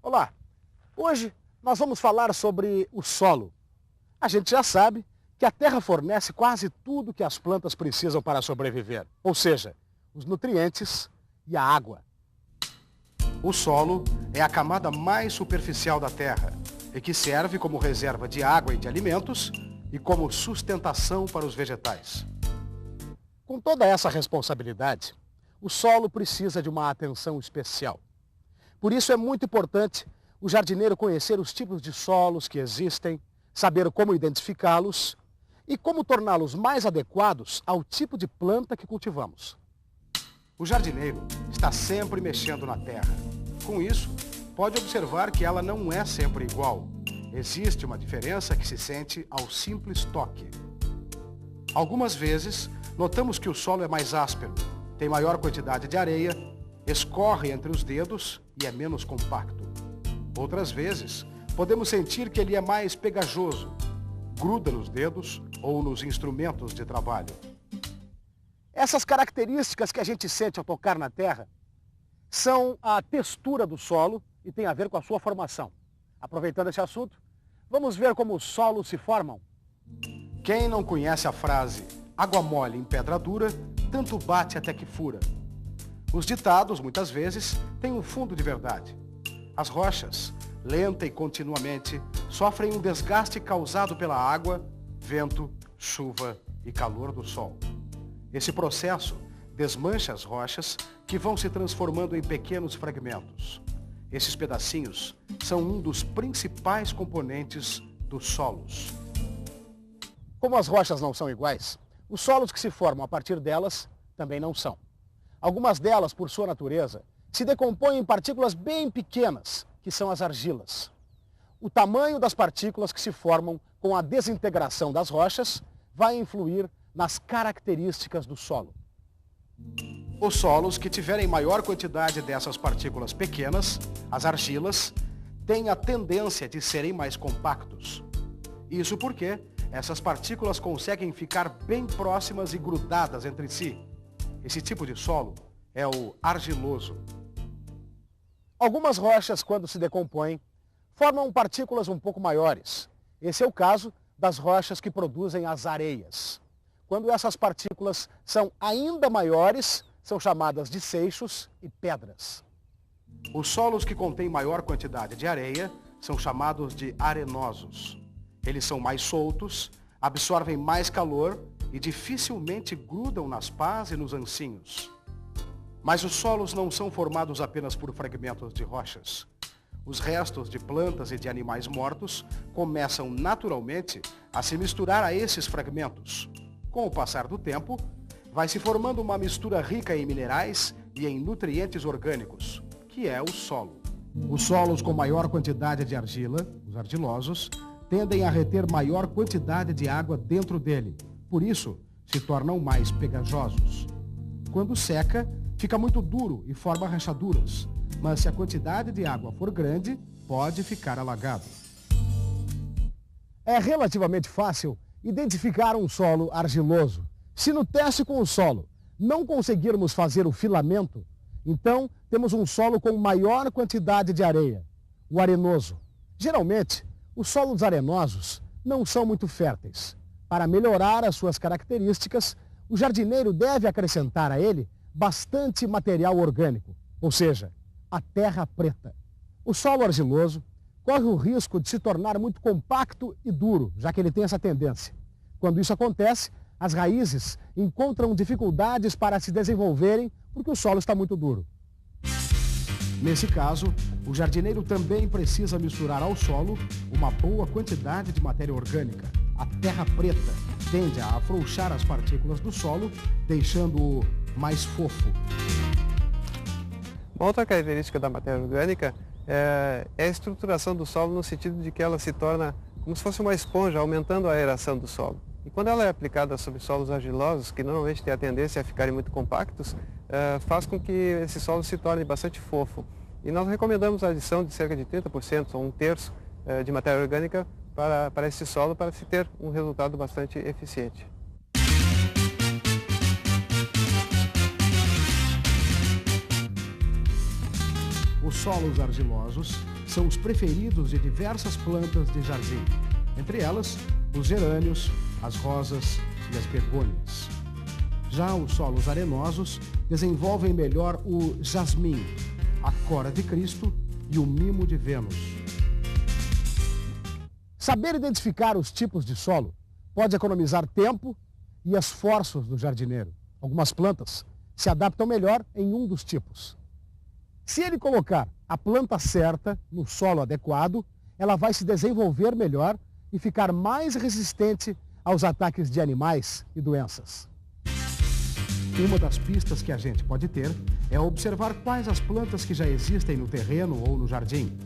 Olá, hoje nós vamos falar sobre o solo. A gente já sabe que a terra fornece quase tudo que as plantas precisam para sobreviver, ou seja, os nutrientes e a água. O solo é a camada mais superficial da terra e que serve como reserva de água e de alimentos e como sustentação para os vegetais. Com toda essa responsabilidade, o solo precisa de uma atenção especial. Por isso é muito importante o jardineiro conhecer os tipos de solos que existem, saber como identificá-los e como torná-los mais adequados ao tipo de planta que cultivamos. O jardineiro está sempre mexendo na terra. Com isso, pode observar que ela não é sempre igual. Existe uma diferença que se sente ao simples toque. Algumas vezes, notamos que o solo é mais áspero, tem maior quantidade de areia, escorre entre os dedos e é menos compacto. Outras vezes, podemos sentir que ele é mais pegajoso, gruda nos dedos ou nos instrumentos de trabalho. Essas características que a gente sente ao tocar na terra são a textura do solo e tem a ver com a sua formação. Aproveitando esse assunto, vamos ver como os solos se formam. Quem não conhece a frase "água mole em pedra dura, tanto bate até que fura"? Os ditados, muitas vezes, têm um fundo de verdade. As rochas, lenta e continuamente, sofrem um desgaste causado pela água, vento, chuva e calor do sol. Esse processo desmancha as rochas, que vão se transformando em pequenos fragmentos. Esses pedacinhos são um dos principais componentes dos solos. Como as rochas não são iguais, os solos que se formam a partir delas também não são. Algumas delas, por sua natureza, se decompõem em partículas bem pequenas, que são as argilas. O tamanho das partículas que se formam com a desintegração das rochas vai influir nas características do solo. Os solos que tiverem maior quantidade dessas partículas pequenas, as argilas, têm a tendência de serem mais compactos. Isso porque essas partículas conseguem ficar bem próximas e grudadas entre si. Esse tipo de solo é o argiloso. Algumas rochas, quando se decompõem, formam partículas um pouco maiores. Esse é o caso das rochas que produzem as areias. Quando essas partículas são ainda maiores, são chamadas de seixos e pedras. Os solos que contêm maior quantidade de areia são chamados de arenosos. Eles são mais soltos, absorvem mais calor e dificilmente grudam nas pás e nos ancinhos. Mas os solos não são formados apenas por fragmentos de rochas. Os restos de plantas e de animais mortos começam naturalmente a se misturar a esses fragmentos. Com o passar do tempo, vai se formando uma mistura rica em minerais e em nutrientes orgânicos, que é o solo. Os solos com maior quantidade de argila, os argilosos, tendem a reter maior quantidade de água dentro dele. Por isso, se tornam mais pegajosos. Quando seca, fica muito duro e forma rachaduras, mas se a quantidade de água for grande, pode ficar alagado. É relativamente fácil identificar um solo argiloso. Se no teste com o solo não conseguirmos fazer o filamento, então temos um solo com maior quantidade de areia, o arenoso. Geralmente, os solos arenosos não são muito férteis. Para melhorar as suas características, o jardineiro deve acrescentar a ele bastante material orgânico, ou seja, a terra preta. O solo argiloso corre o risco de se tornar muito compacto e duro, já que ele tem essa tendência. Quando isso acontece, as raízes encontram dificuldades para se desenvolverem porque o solo está muito duro. Nesse caso, o jardineiro também precisa misturar ao solo uma boa quantidade de matéria orgânica. A terra preta tende a afrouxar as partículas do solo, deixando-o mais fofo. Uma outra característica da matéria orgânica é a estruturação do solo no sentido de que ela se torna como se fosse uma esponja, aumentando a aeração do solo. E quando ela é aplicada sobre solos argilosos, que normalmente têm a tendência a ficarem muito compactos, faz com que esse solo se torne bastante fofo. E nós recomendamos a adição de cerca de 30% ou 1/3 de matéria orgânica para esse solo, para se ter um resultado bastante eficiente. Os solos argilosos são os preferidos de diversas plantas de jardim, entre elas os gerânios, as rosas e as begônias. Já os solos arenosos desenvolvem melhor o jasmim, a cora de Cristo e o mimo de Vênus. Saber identificar os tipos de solo pode economizar tempo e esforços do jardineiro. Algumas plantas se adaptam melhor em um dos tipos. Se ele colocar a planta certa no solo adequado, ela vai se desenvolver melhor e ficar mais resistente aos ataques de animais e doenças. Uma das pistas que a gente pode ter é observar quais as plantas que já existem no terreno ou no jardim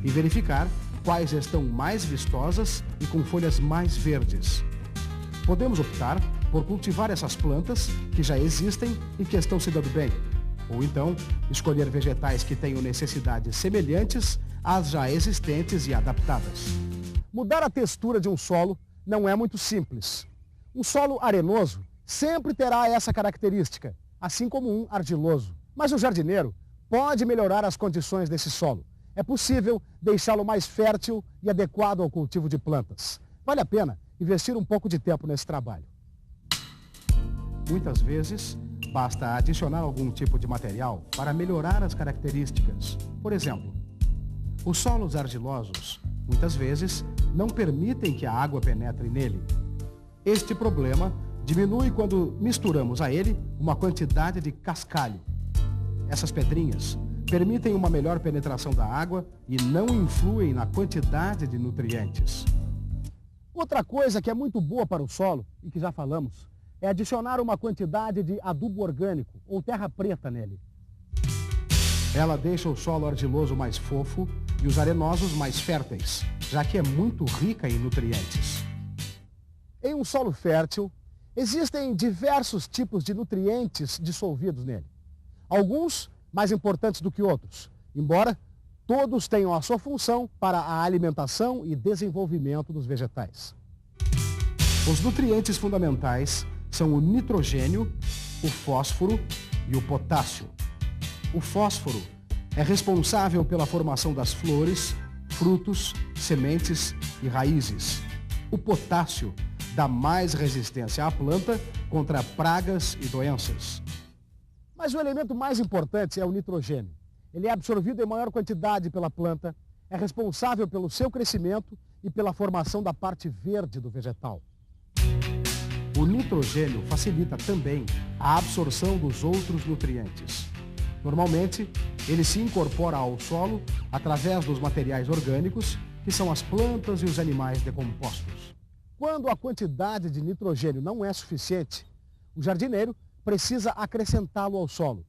e verificar quais estão mais vistosas e com folhas mais verdes. Podemos optar por cultivar essas plantas que já existem e que estão se dando bem, ou então escolher vegetais que tenham necessidades semelhantes às já existentes e adaptadas. Mudar a textura de um solo não é muito simples. Um solo arenoso sempre terá essa característica, assim como um argiloso. Mas o jardineiro pode melhorar as condições desse solo. É possível deixá-lo mais fértil e adequado ao cultivo de plantas. Vale a pena investir um pouco de tempo nesse trabalho. Muitas vezes, basta adicionar algum tipo de material para melhorar as características. Por exemplo, os solos argilosos, muitas vezes, não permitem que a água penetre nele. Este problema diminui quando misturamos a ele uma quantidade de cascalho. Essas pedrinhas permitem uma melhor penetração da água e não influem na quantidade de nutrientes. Outra coisa que é muito boa para o solo, e que já falamos, é adicionar uma quantidade de adubo orgânico ou terra preta nele. Ela deixa o solo argiloso mais fofo e os arenosos mais férteis, já que é muito rica em nutrientes. Em um solo fértil, existem diversos tipos de nutrientes dissolvidos nele. Alguns mais importantes do que outros, embora todos tenham a sua função para a alimentação e desenvolvimento dos vegetais. Os nutrientes fundamentais são o nitrogênio, o fósforo e o potássio. O fósforo é responsável pela formação das flores, frutos, sementes e raízes. O potássio dá mais resistência à planta contra pragas e doenças. Mas o elemento mais importante é o nitrogênio. Ele é absorvido em maior quantidade pela planta, é responsável pelo seu crescimento e pela formação da parte verde do vegetal. O nitrogênio facilita também a absorção dos outros nutrientes. Normalmente, ele se incorpora ao solo através dos materiais orgânicos, que são as plantas e os animais decompostos. Quando a quantidade de nitrogênio não é suficiente, o jardineiro precisa acrescentá-lo ao solo.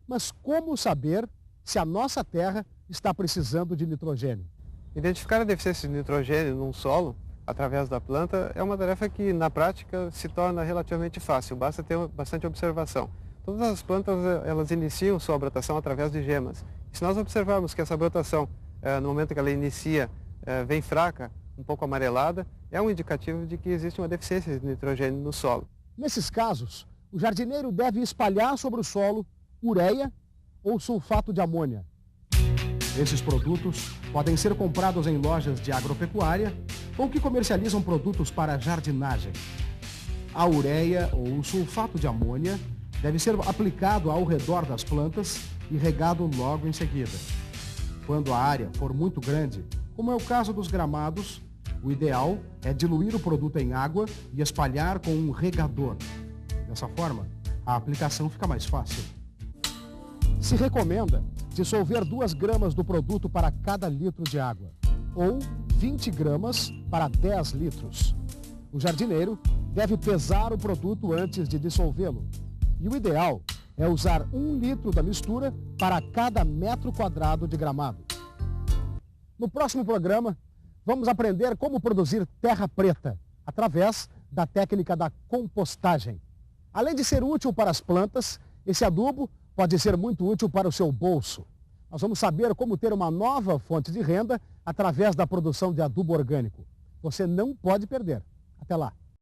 Mas como saber se a nossa terra está precisando de nitrogênio? Identificar a deficiência de nitrogênio num solo, através da planta, é uma tarefa que, na prática, se torna relativamente fácil, basta ter bastante observação. Todas as plantas, elas iniciam sua brotação através de gemas. E se nós observarmos que essa brotação, no momento que ela inicia, vem fraca, um pouco amarelada, é um indicativo de que existe uma deficiência de nitrogênio no solo. Nesses casos, o jardineiro deve espalhar sobre o solo ureia ou sulfato de amônia. Esses produtos podem ser comprados em lojas de agropecuária ou que comercializam produtos para jardinagem. A ureia ou o sulfato de amônia deve ser aplicado ao redor das plantas e regado logo em seguida. Quando a área for muito grande, como é o caso dos gramados, o ideal é diluir o produto em água e espalhar com um regador. Dessa forma, a aplicação fica mais fácil. Se recomenda dissolver 2 gramas do produto para cada litro de água, ou 20 gramas para 10 litros. O jardineiro deve pesar o produto antes de dissolvê-lo. E o ideal é usar 1 litro da mistura para cada metro quadrado de gramado. No próximo programa, vamos aprender como produzir terra preta através da técnica da compostagem. Além de ser útil para as plantas, esse adubo pode ser muito útil para o seu bolso. Nós vamos saber como ter uma nova fonte de renda através da produção de adubo orgânico. Você não pode perder. Até lá!